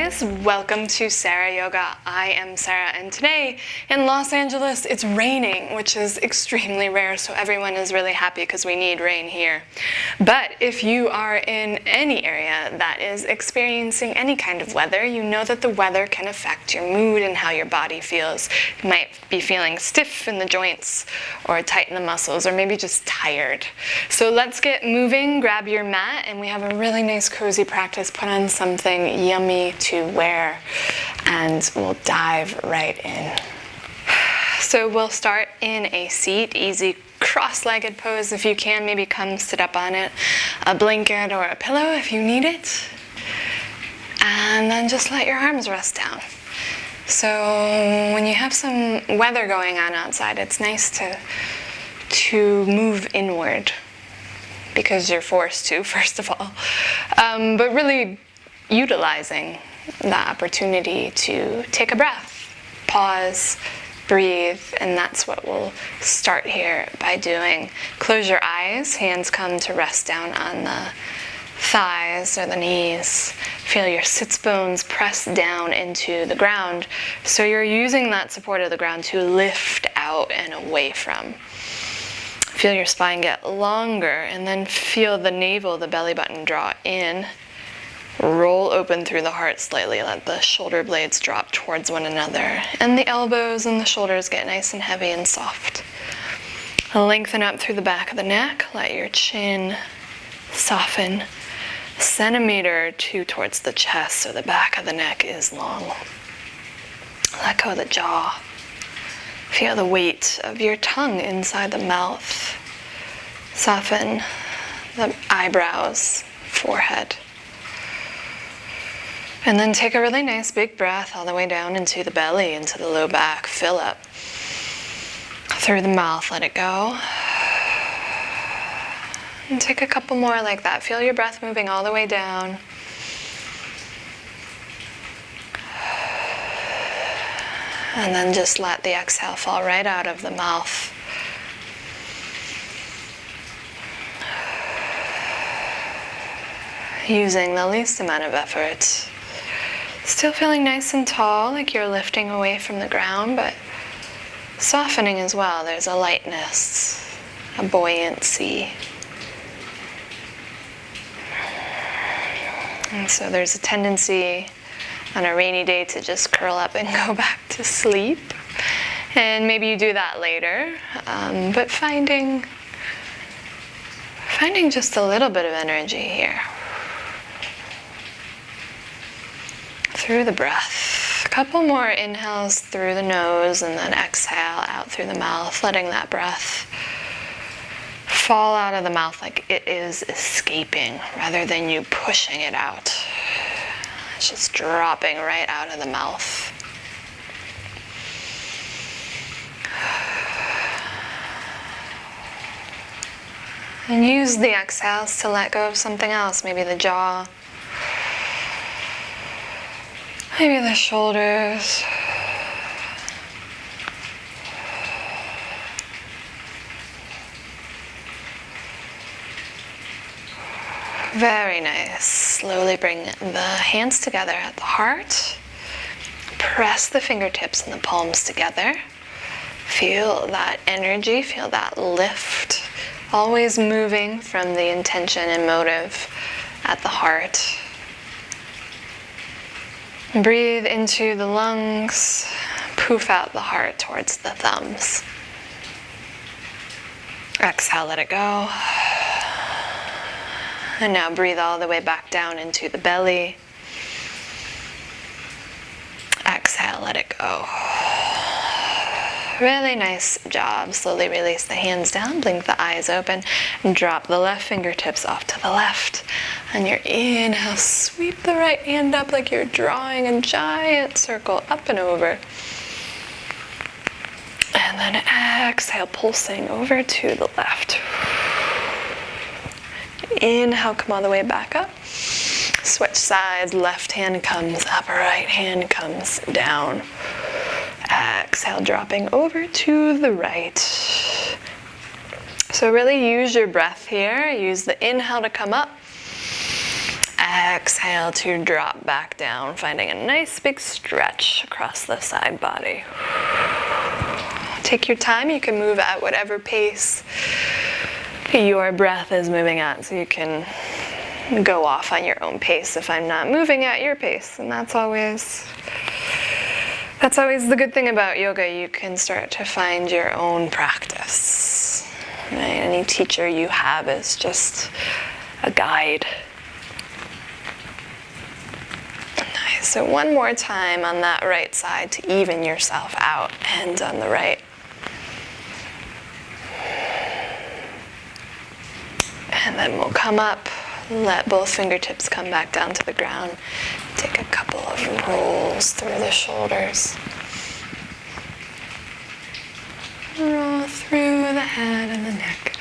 guys, welcome to Sarah Yoga. I am Sarah, and today in Los Angeles it's raining, which is extremely rare, so everyone is really happy because we need rain here. But if you are in any area that is experiencing any kind of weather, you know that the weather can affect your mood and how your body feels. You might be feeling stiff in the joints or tight in the muscles, or maybe just tired. So let's get moving. Grab your mat, and we have a really nice cozy practice. Put on something yummy to wear, and we'll dive right in. So we'll start in a seat, easy cross-legged pose. If you can, maybe come sit up on it, a blanket or a pillow if you need it, and then just let your arms rest down. So when you have some weather going on outside, it's nice to move inward, because you're forced to, first of all, but really utilizing the opportunity to take a breath, pause, breathe, and that's what we'll start here by doing. Close your eyes, hands come to rest down on the thighs or the knees. Feel your sits bones press down into the ground, so you're using that support of the ground to lift out and away from. Feel your spine get longer, and then feel the navel, the belly button, draw in. Roll open through the heart slightly. Let the shoulder blades drop towards one another, and the elbows and the shoulders get nice and heavy and soft. Lengthen up through the back of the neck. Let your chin soften a centimeter or two towards the chest, so the back of the neck is long. Let go of the jaw. Feel the weight of your tongue inside the mouth. Soften the eyebrows, forehead. And then take a really nice big breath all the way down into the belly, into the low back. Fill up through the mouth, let it go. And take a couple more like that. Feel your breath moving all the way down. And then just let the exhale fall right out of the mouth. Using the least amount of effort. Still feeling nice and tall, like you're lifting away from the ground, but softening as well. There's a lightness, a buoyancy. And so there's a tendency on a rainy day to just curl up and go back to sleep. And maybe you do that later, but finding just a little bit of energy here. Through the breath. A couple more inhales through the nose, and then exhale out through the mouth, letting that breath fall out of the mouth like it is escaping rather than you pushing it out. It's just dropping right out of the mouth. And use the exhales to let go of something else, maybe the jaw, maybe the shoulders. Very nice. Slowly bring the hands together at the heart. Press the fingertips and the palms together. Feel that energy, feel that lift. Always moving from the intention and motive at the heart. Breathe into the lungs. Poof out the heart towards the thumbs. Exhale, let it go. And now breathe all the way back down into the belly. Exhale, let it go. Really nice job. Slowly release the hands down, blink the eyes open, and drop the left fingertips off to the left. On your inhale, sweep the right hand up like you're drawing a giant circle up and over. And then exhale, pulsing over to the left. Inhale, come all the way back up. Switch sides, left hand comes up, right hand comes down. Exhale, dropping over to the right. So really use your breath here. Use the inhale to come up. exhale to drop back down, finding a nice big stretch across the side body. Take your time. You can move at whatever pace your breath is moving at, so you can go off on your own pace if I'm not moving at your pace. And that's always the good thing about yoga. You can start to find your own practice. Right? Any teacher you have is just a guide. Nice. So one more time on that right side to even yourself out. Hands on the right. And then we'll come up, let both fingertips come back down to the ground. Take a couple of rolls through the shoulders. Roll through the head and the neck.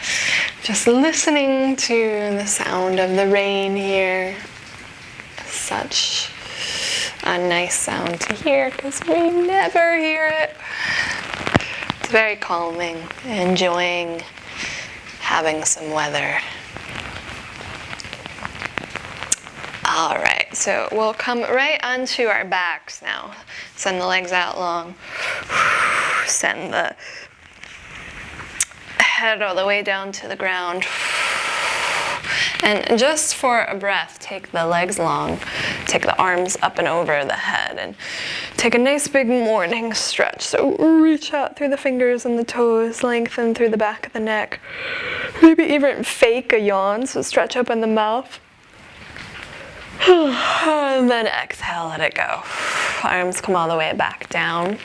Just listening to the sound of the rain here. Such a nice sound to hear because we never hear it. It's very calming, enjoying having some weather. All right, so we'll come right onto our backs now. Send the legs out long. Send the head all the way down to the ground. And just for a breath, take the legs long. Take the arms up and over the head. And take a nice big morning stretch. So reach out through the fingers and the toes. Lengthen through the back of the neck. Maybe even fake a yawn, so stretch open the mouth. And then exhale, let it go. Arms come all the way back down.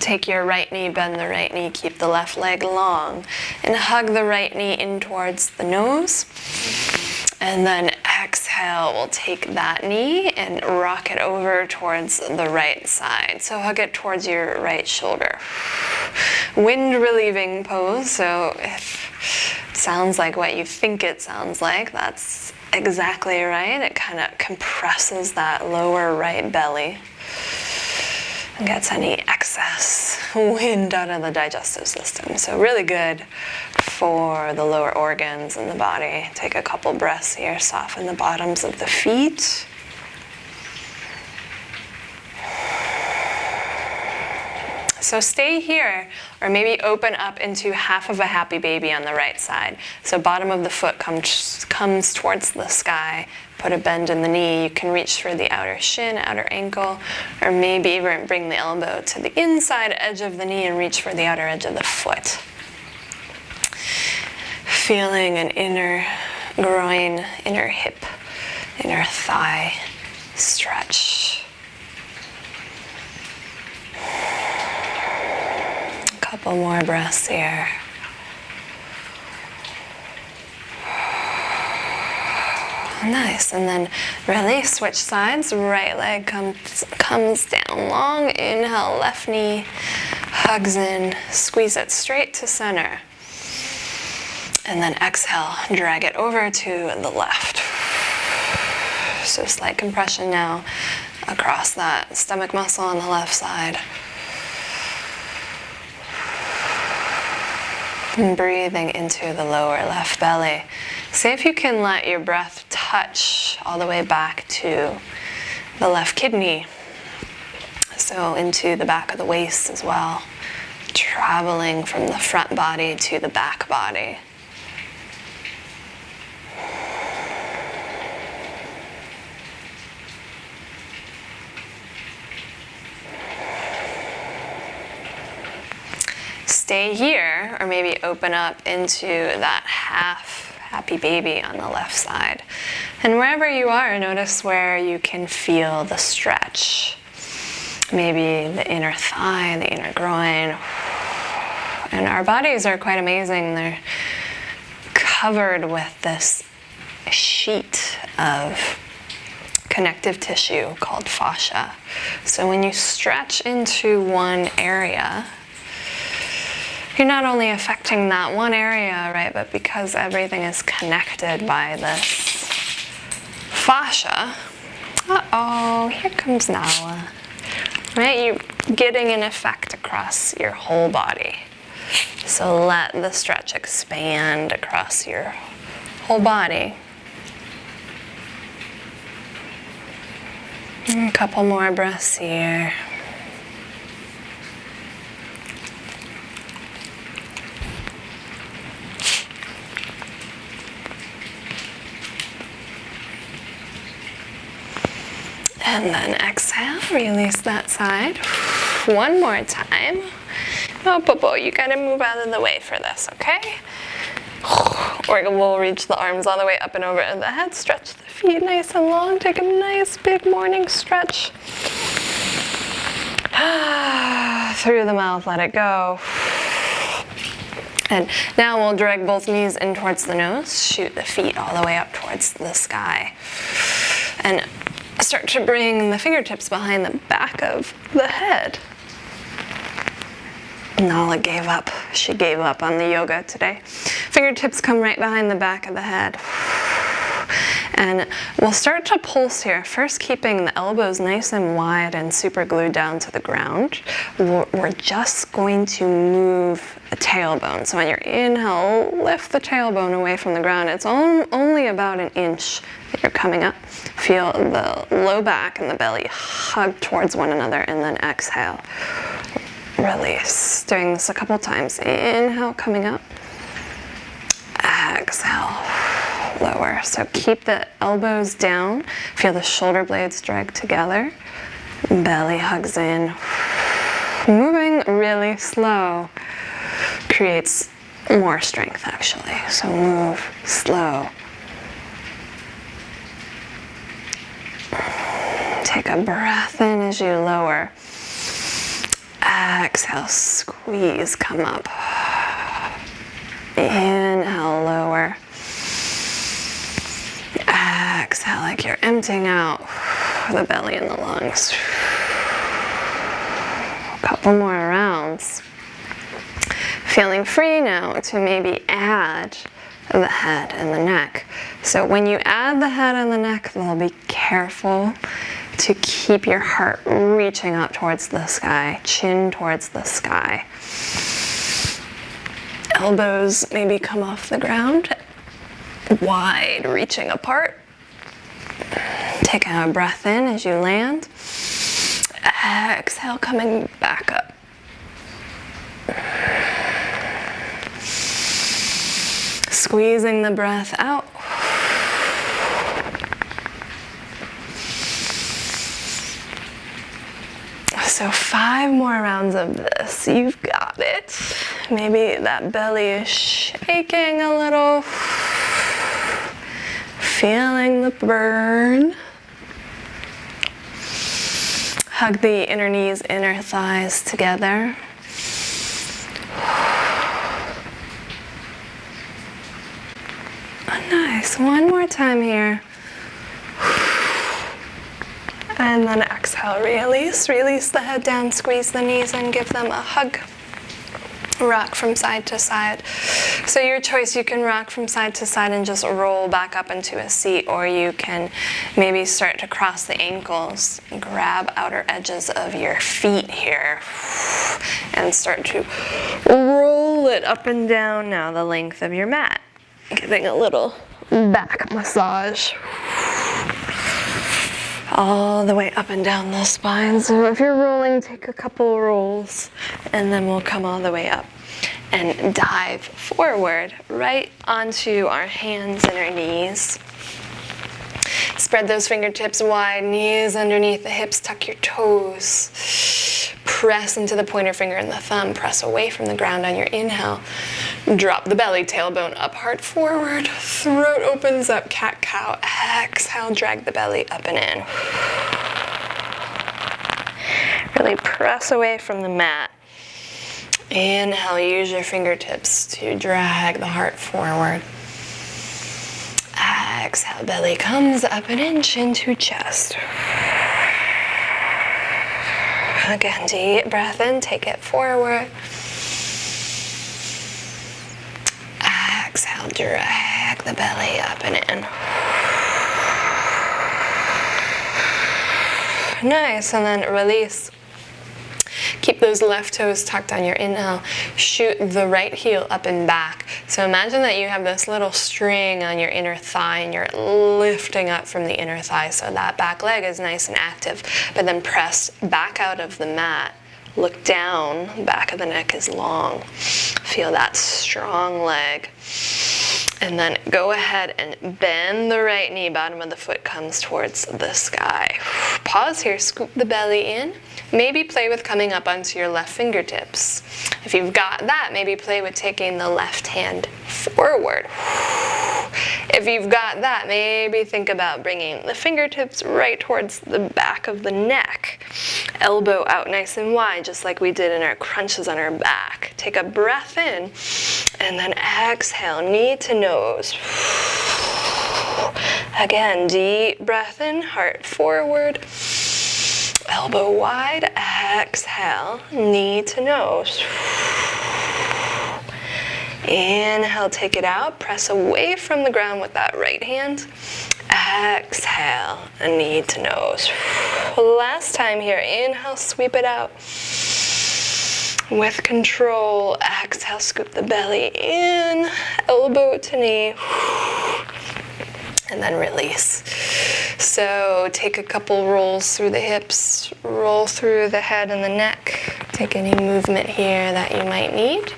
Take your right knee, bend the right knee, keep the left leg long, and hug the right knee in towards the nose. And then exhale, we'll take that knee and rock it over towards the right side. So hug it towards your right shoulder. Wind relieving pose, so if it sounds like what you think it sounds like, that's exactly right. It kind of compresses that lower right belly and gets any excess wind out of the digestive system. So really good for the lower organs in the body. Take a couple breaths here. Soften the bottoms of the feet. So stay here, or maybe open up into half of a happy baby on the right side. So bottom of the foot comes towards the sky. Put a bend in the knee. You can reach for the outer shin, outer ankle, or maybe even bring the elbow to the inside edge of the knee and reach for the outer edge of the foot. Feeling an inner groin, inner hip, inner thigh stretch. Couple more breaths here. Nice, and then release, switch sides. Right leg comes down long. Inhale, left knee hugs in, squeeze it straight to center. And then exhale, drag it over to the left. So slight compression now across that stomach muscle on the left side. And breathing into the lower left belly. See if you can let your breath touch all the way back to the left kidney. So into the back of the waist as well. Traveling from the front body to the back body. Stay here, or maybe open up into that half happy baby on the left side. And wherever you are, notice where you can feel the stretch. Maybe the inner thigh, the inner groin. And our bodies are quite amazing. They're covered with this sheet of connective tissue called fascia. So when you stretch into one area, you're not only affecting that one area, right, but because everything is connected by this fascia, here comes Nala, right? You're getting an effect across your whole body. So let the stretch expand across your whole body. A couple more breaths here. And then exhale, release that side. One more time. Oh, Popo, you gotta move out of the way for this, okay? Or we'll reach the arms all the way up and over the head. Stretch the feet nice and long. Take a nice big morning stretch. Through the mouth, let it go. And now we'll drag both knees in towards the nose. Shoot the feet all the way up towards the sky. And start to bring the fingertips behind the back of the head. Nala gave up. She gave up on the yoga today. Fingertips come right behind the back of the head. And we'll start to pulse here, first keeping the elbows nice and wide and super glued down to the ground. We're just going to move the tailbone. So on your inhale, lift the tailbone away from the ground. It's only about an inch that you're coming up. Feel the low back and the belly hug towards one another, and then exhale. Release. Doing this a couple times. Inhale, coming up. Exhale. Lower. So keep the elbows down. Feel the shoulder blades drag together. Belly hugs in. Moving really slow creates more strength, actually. So move slow. Take a breath in as you lower. Exhale, squeeze, come up. Inhale, lower. Exhale like you're emptying out the belly and the lungs. A couple more rounds. Feeling free now to maybe add the head and the neck. So when you add the head and the neck, though, be careful to keep your heart reaching up towards the sky, chin towards the sky. Elbows maybe come off the ground, wide, reaching apart. Take a breath in as you land. Exhale, coming back up. Squeezing the breath out. So 5 more rounds of this. You've got it. Maybe that belly is shaking a little. Feeling the burn. Hug the inner knees, inner thighs together. Nice. One more time here. And then exhale, release. Release the head down, squeeze the knees and give them a hug. Rock from side to side. So your choice, you can rock from side to side and just roll back up into a seat, or you can maybe start to cross the ankles, grab outer edges of your feet here, and start to roll it up and down now the length of your mat. Giving a little back massage. All the way up and down the spine. So if you're rolling, take a couple rolls, and then we'll come all the way up and dive forward right onto our hands and our knees. Spread those fingertips wide, knees underneath the hips, tuck your toes. Press into the pointer finger and the thumb, press away from the ground on your inhale. Drop the belly, tailbone up, heart forward, throat opens up, cat-cow. Exhale, drag the belly up and in. Really press away from the mat. Inhale, use your fingertips to drag the heart forward. Exhale, belly comes up and in, chin to chest. Again, deep breath in, take it forward. Exhale, drag the belly up and in. Nice, and then release. Keep those left toes tucked on your inhale. Shoot the right heel up and back. So imagine that you have this little string on your inner thigh and you're lifting up from the inner thigh so that back leg is nice and active. But then press back out of the mat. Look down, back of the neck is long. Feel that strong leg. And then go ahead and bend the right knee, bottom of the foot comes towards the sky. Pause here, scoop the belly in. Maybe play with coming up onto your left fingertips. If you've got that, maybe play with taking the left hand forward. If you've got that, maybe think about bringing the fingertips right towards the back of the neck. Elbow out nice and wide, just like we did in our crunches on our back. Take a breath in, and then exhale, knee to nose. Again, deep breath in, heart forward. Elbow wide, exhale, knee to nose. Inhale, take it out, press away from the ground with that right hand. Exhale, knee to nose. Last time here, inhale, sweep it out. With control, exhale, scoop the belly in, elbow to knee. And then release. So take a couple rolls through the hips, roll through the head and the neck. Take any movement here that you might need.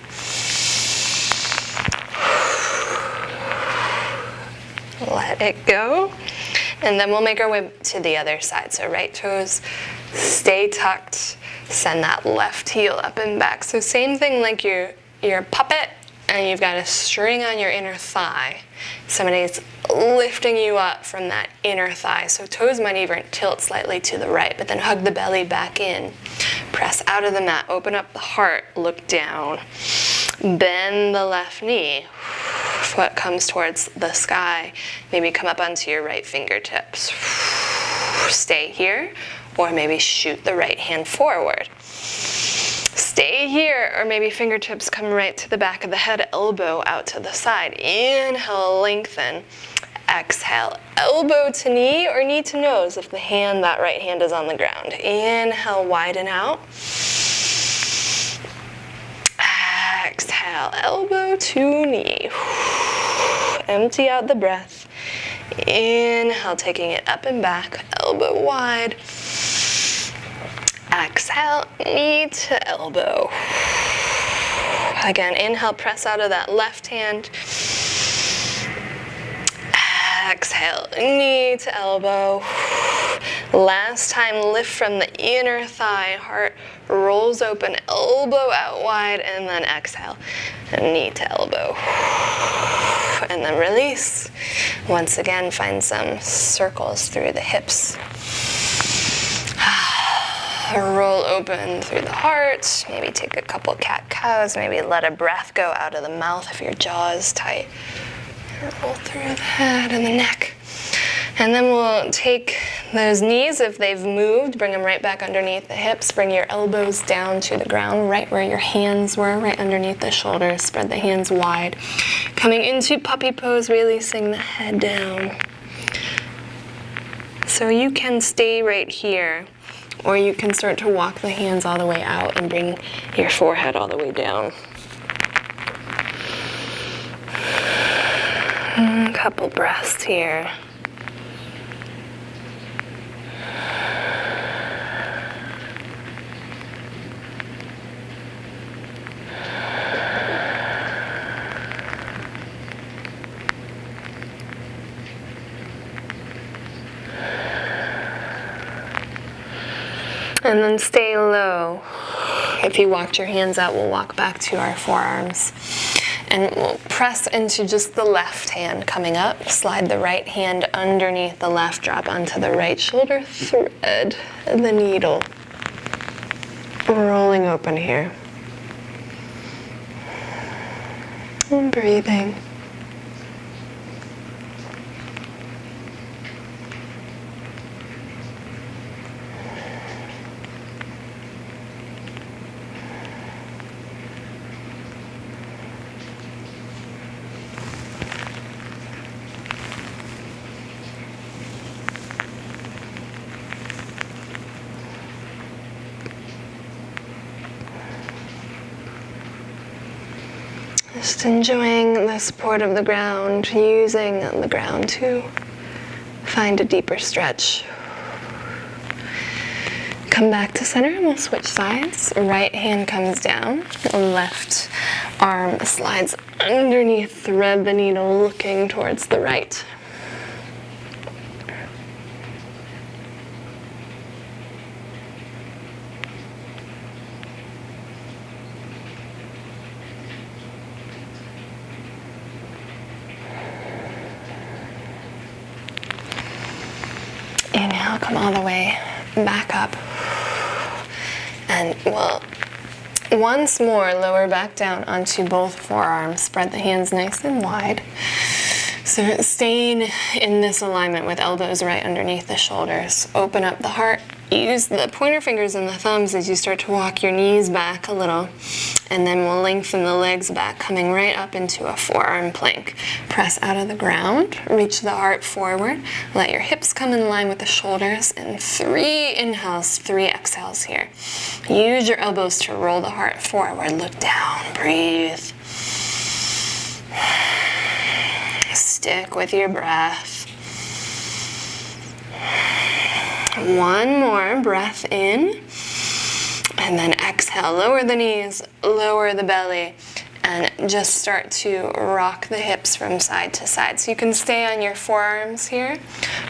Let it go. And then we'll make our way to the other side. So right toes stay tucked. Send that left heel up and back. So same thing like you're a puppet and you've got a string on your inner thigh. Somebody's lifting you up from that inner thigh. So toes might even tilt slightly to the right, but then hug the belly back in. Press out of the mat, open up the heart, look down. Bend the left knee. Foot comes towards the sky. Maybe come up onto your right fingertips. Stay here, or maybe shoot the right hand forward. Stay here, or maybe fingertips come right to the back of the head, elbow out to the side. Inhale, lengthen. Exhale, elbow to knee or knee to nose if that right hand is on the ground. Inhale, widen out. Exhale, elbow to knee. Empty out the breath. Inhale, taking it up and back, elbow wide. Exhale, knee to elbow. Again, inhale, press out of that left hand. Exhale, knee to elbow. Last time, lift from the inner thigh, heart rolls open, elbow out wide, and then exhale, knee to elbow. And then release. Once again, find some circles through the hips. Roll open through the heart. Maybe take a couple cat-cows. Maybe let a breath go out of the mouth if your jaw is tight. Roll through the head and the neck. And then we'll take those knees, if they've moved, bring them right back underneath the hips. Bring your elbows down to the ground, right where your hands were, right underneath the shoulders. Spread the hands wide. Coming into puppy pose, releasing the head down. So you can stay right here, or you can start to walk the hands all the way out and bring your forehead all the way down. A couple breaths here. And then stay low. If you walked your hands out, we'll walk back to our forearms. And we'll press into just the left hand coming up. Slide the right hand underneath the left, drop onto the right shoulder, thread the needle. Rolling open here. And breathing. Just enjoying the support of the ground, using the ground to find a deeper stretch. Come back to center and we'll switch sides. Right hand comes down, left arm slides underneath, thread the needle looking towards the right. Inhale, come all the way back up. And we'll once more lower back down onto both forearms. Spread the hands nice and wide. So staying in this alignment with elbows right underneath the shoulders. Open up the heart. Use the pointer fingers and the thumbs as you start to walk your knees back a little. And then we'll lengthen the legs back, coming right up into a forearm plank. Press out of the ground, reach the heart forward. Let your hips come in line with the shoulders. And 3 inhales, 3 exhales here. Use your elbows to roll the heart forward. Look down, breathe. Stick with your breath. One more breath in, and then exhale. Lower the knees, lower the belly, and just start to rock the hips from side to side. So you can stay on your forearms here,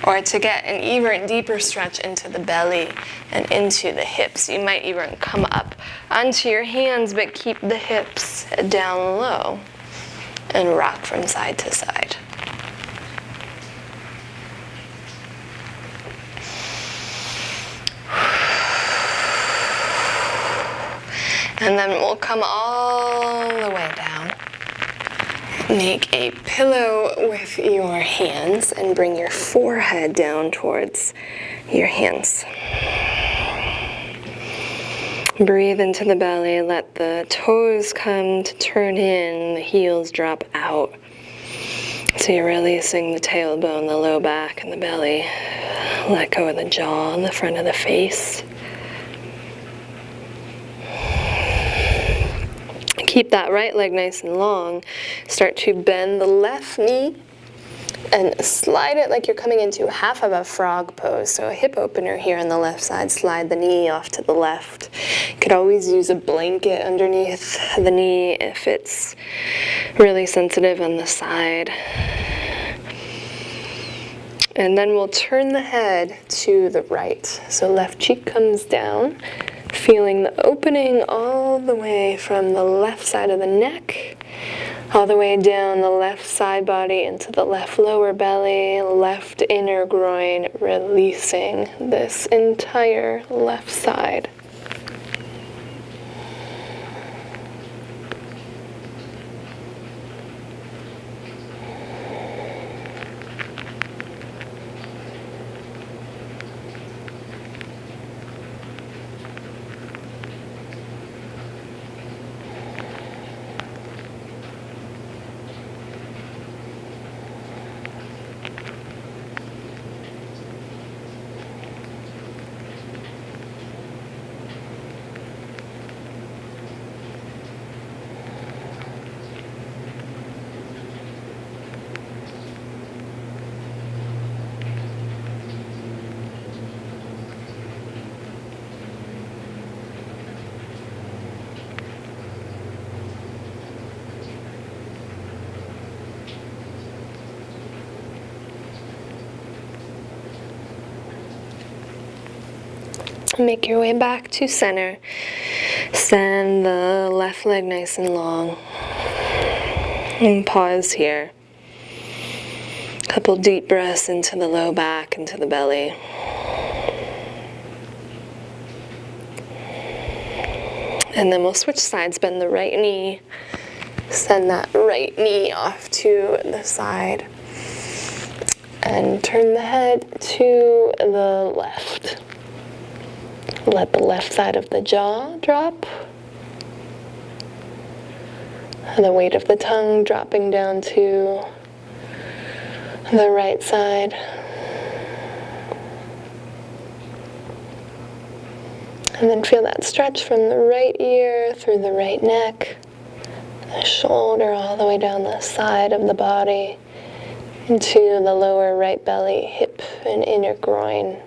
or to get an even deeper stretch into the belly and into the hips. You might even come up onto your hands, but keep the hips down low and rock from side to side. And then we'll come all the way down. Make a pillow with your hands and bring your forehead down towards your hands. Breathe into the belly, let the toes come to turn in, the heels drop out. So you're releasing the tailbone, the low back, and the belly. Let go of the jaw and the front of the face. Keep that right leg nice and long. Start to bend the left knee and slide it like you're coming into half of a frog pose. So a hip opener here on the left side. Slide the knee off to the left. You could always use a blanket underneath the knee if it's really sensitive on the side. And then we'll turn the head to the right. So left cheek comes down. Feeling the opening all the way from the left side of the neck, all the way down the left side body into the left lower belly, left inner groin, releasing this entire left side. Make your way back to center. Send the left leg nice and long. And pause here. Couple deep breaths into the low back, into the belly. And then we'll switch sides. Bend the right knee. Send that right knee off to the side. And turn the head to the left. Let the left side of the jaw drop. The weight of the tongue dropping down to the right side. And then feel that stretch from the right ear through the right neck, the shoulder all the way down the side of the body into the lower right belly, hip, and inner groin.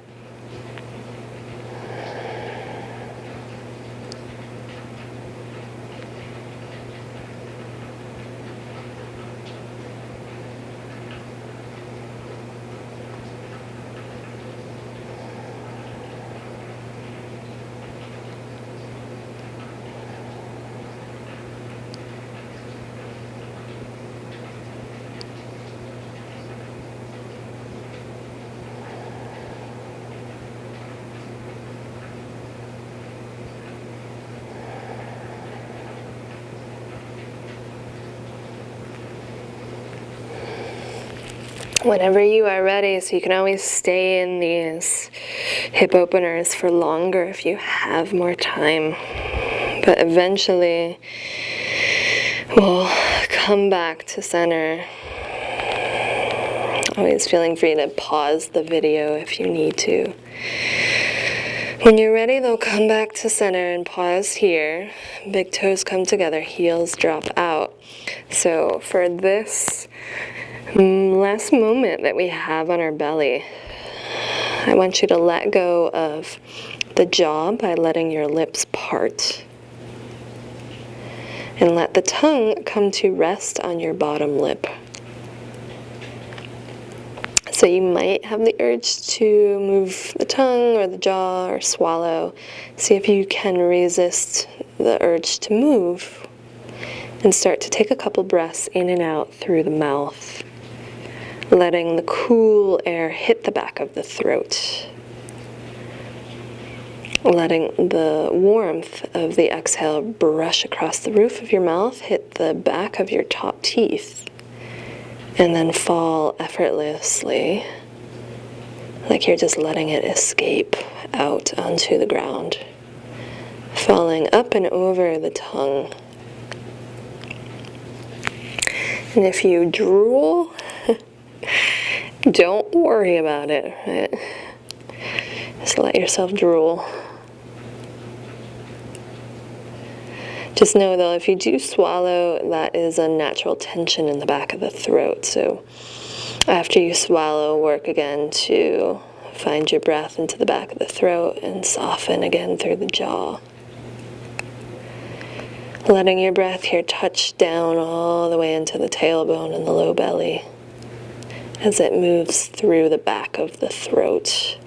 Whenever you are ready, so you can always stay in these hip openers for longer if you have more time. But eventually, we'll come back to center. Always feeling free to pause the video if you need to. When you're ready, though, come back to center and pause here. Big toes come together, heels drop out. So for this last moment that we have on our belly, I want you to let go of the jaw by letting your lips part. And let the tongue come to rest on your bottom lip. So you might have the urge to move the tongue or the jaw or swallow. See if you can resist the urge to move. And start to take a couple breaths in and out through the mouth, letting the cool air hit the back of the throat, letting the warmth of the exhale brush across the roof of your mouth, hit the back of your top teeth, and then fall effortlessly, like you're just letting it escape out onto the ground, falling up and over the tongue. And if you drool, don't worry about it, right? Just let yourself drool. Just know though, if you do swallow, that is a natural tension in the back of the throat. So after you swallow, work again to find your breath into the back of the throat and soften again through the jaw. Letting your breath here touch down all the way into the tailbone and the low belly as it moves through the back of the throat.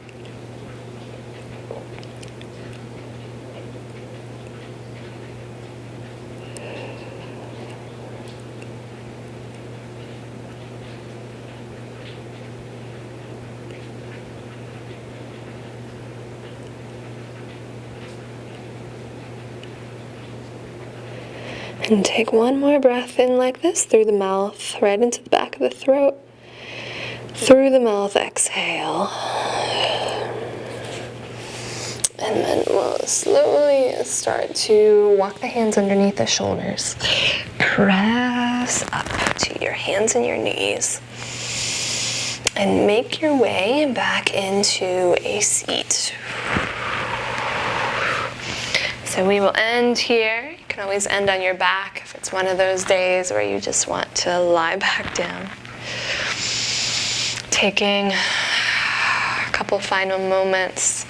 And take one more breath in like this, through the mouth, right into the back of the throat. Through the mouth, exhale. And then we'll slowly start to walk the hands underneath the shoulders. Press up to your hands and your knees. And make your way back into a seat. So we will end here. You can always end on your back if it's one of those days where you just want to lie back down. Taking a couple final moments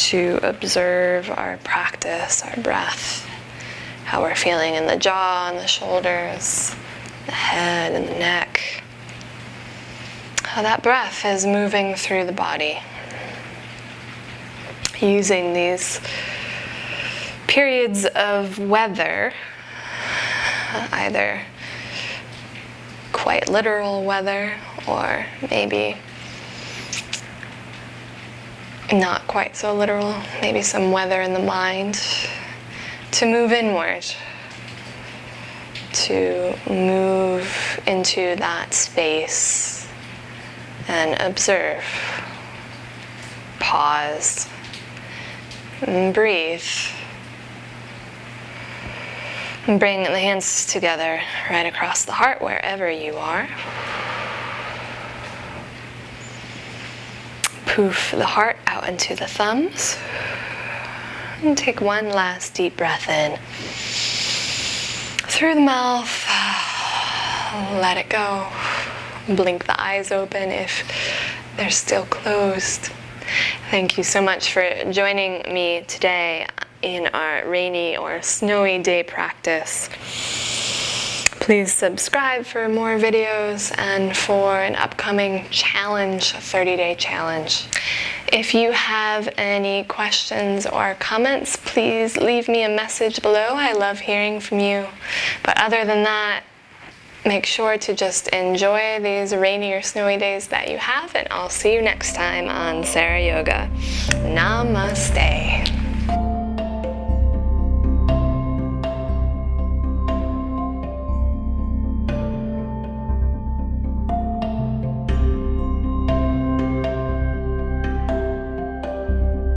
to observe our practice, our breath, how we're feeling in the jaw and the shoulders, the head and the neck, how that breath is moving through the body. Using these periods of weather, either quite literal weather or maybe not quite so literal, maybe some weather in the mind, to move inward, to move into that space and observe, pause, and breathe. And bring the hands together right across the heart wherever you are. Poof the heart out into the thumbs. And take one last deep breath in through the mouth, let it go. Blink the eyes open if they're still closed. Thank you so much for joining me today in our rainy or snowy day practice. Please subscribe for more videos and for an upcoming challenge, 30-day challenge. If you have any questions or comments, please leave me a message below. I love hearing from you. But other than that, make sure to just enjoy these rainy or snowy days that you have, and I'll see you next time on Sarah Yoga. Namaste.